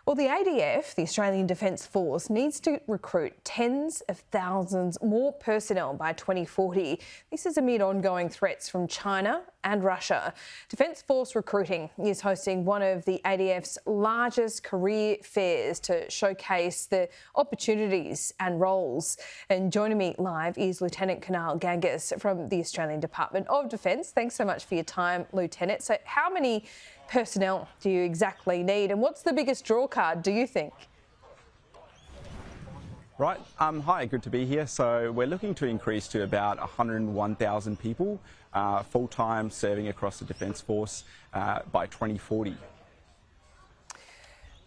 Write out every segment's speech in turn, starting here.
Well, the ADF, the Australian Defence Force, needs to recruit tens of thousands more personnel by 2040. This is amid ongoing threats from China and Russia. Defence Force recruiting is hosting one of the ADF's largest career fairs to showcase the opportunities and roles. And joining me live is Lieutenant Kunal Ghangas from the Australian Department of Defence. Thanks so much for your time, Lieutenant. So how many personnel do you exactly need, and what's the biggest draw card, do you think? Right. Hi, good to be here. So we're looking to increase to about 101,000 people full-time serving across the Defence Force by 2040.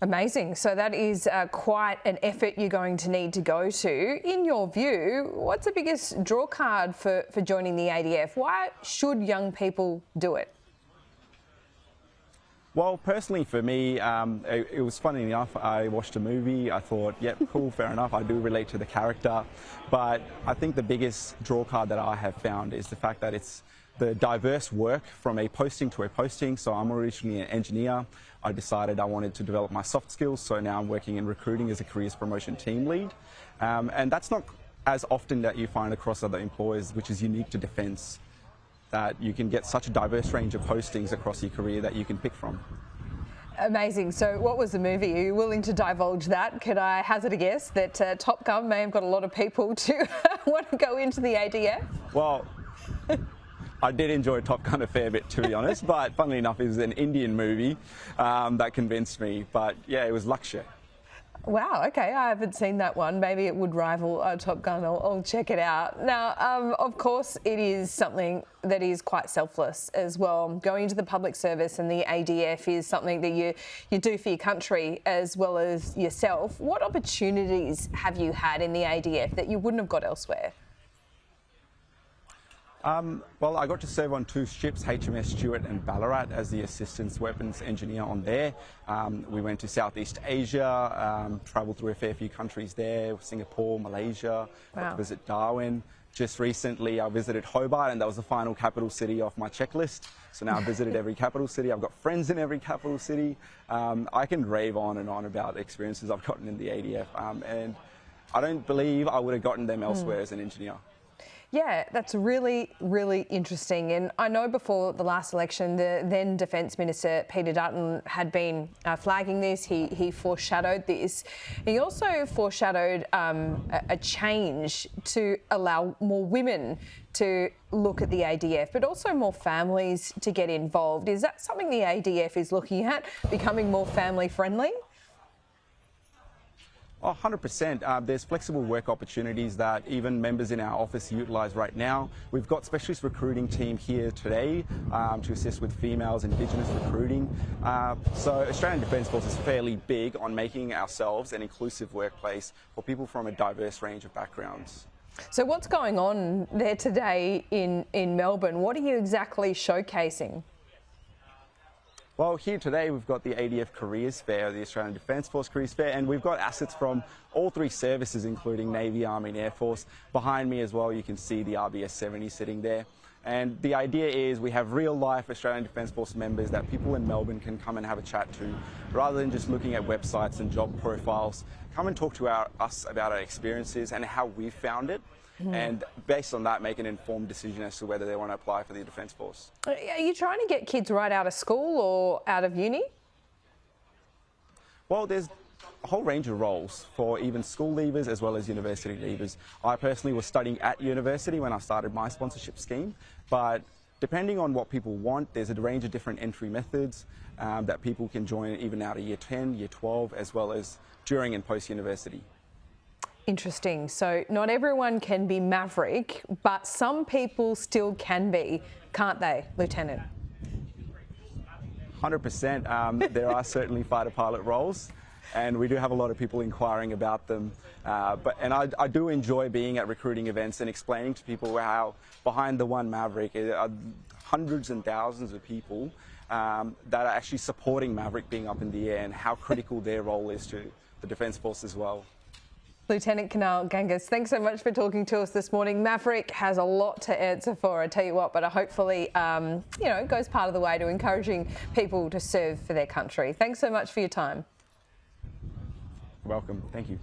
Amazing. So that is quite an effort you're going to need to go to. In your view, what's the biggest draw card for joining the ADF? Why should young people do it? Well, personally for me, it was funny enough. I watched a movie. I thought, yep, cool, fair enough. I do relate to the character. But I think the biggest draw card that I have found is the fact that it's the diverse work from a posting to a posting. So I'm originally an engineer. I decided I wanted to develop my soft skills. So now I'm working in recruiting as a careers promotion team lead. And that's not as often that you find across other employers, which is unique to Defence, that you can get such a diverse range of postings across your career that you can pick from. Amazing. So what was the movie? Are you willing to divulge that? Could I hazard a guess that Top Gun may have got a lot of people to want to go into the ADF? Well, I did enjoy Top Gun a fair bit, to be honest, but funnily enough, it was an Indian movie that convinced me. But yeah, it was Lakshya. Wow, okay, I haven't seen that one. Maybe it would rival Top Gun. I'll check it out. Now, of course, it is something that is quite selfless as well. Going into the public service and the ADF is something that you do for your country as well as yourself. What opportunities have you had in the ADF that you wouldn't have got elsewhere? Well, I got to serve on two ships, HMS Stuart and Ballarat, as the assistance weapons engineer on there. We went to Southeast Asia, travelled through a fair few countries there, Singapore, Malaysia, got to visit Darwin. Just recently I visited Hobart, and that was the final capital city off my checklist. So now I've visited every capital city. I've got friends in every capital city. I can rave on and on about the experiences I've gotten in the ADF, and I don't believe I would have gotten them elsewhere as an engineer. Yeah, that's really, really interesting. And I know before the last election, the then Defence Minister, Peter Dutton, had been flagging this. He foreshadowed this. He also foreshadowed a change to allow more women to look at the ADF, but also more families to get involved. Is that something the ADF is looking at, becoming more family friendly? Oh, 100%. There's flexible work opportunities that even members in our office utilise right now. We've got specialist recruiting team here today to assist with females Indigenous recruiting. So Australian Defence Force is fairly big on making ourselves an inclusive workplace for people from a diverse range of backgrounds. So what's going on there today in Melbourne? What are you exactly showcasing? Well, here today we've got the ADF Careers Fair, the Australian Defence Force Careers Fair, and we've got assets from all three services, including Navy, Army and Air Force. Behind me as well, you can see the RBS 70 sitting there. And the idea is we have real-life Australian Defence Force members that people in Melbourne can come and have a chat to, rather than just looking at websites and job profiles. Come and talk to us about our experiences and how we found it. And based on that, make an informed decision as to whether they want to apply for the Defence Force. Are you trying to get kids right out of school or out of uni? Well, there's a whole range of roles for even school leavers as well as university leavers. I personally was studying at university when I started my sponsorship scheme, but depending on what people want, there's a range of different entry methods that people can join even out of year 10, year 12, as well as during and post-university. Interesting. So not everyone can be Maverick, but some people still can be, can't they, Lieutenant? 100%. There are certainly fighter pilot roles, and we do have a lot of people inquiring about them. I do enjoy being at recruiting events and explaining to people how behind the one Maverick are hundreds and thousands of people that are actually supporting Maverick being up in the air, and how critical their role is to the Defence Force as well. Lieutenant Kunal Ghangas, thanks so much for talking to us this morning. Maverick has a lot to answer for, I tell you what, but hopefully, it goes part of the way to encouraging people to serve for their country. Thanks so much for your time. Welcome. Thank you.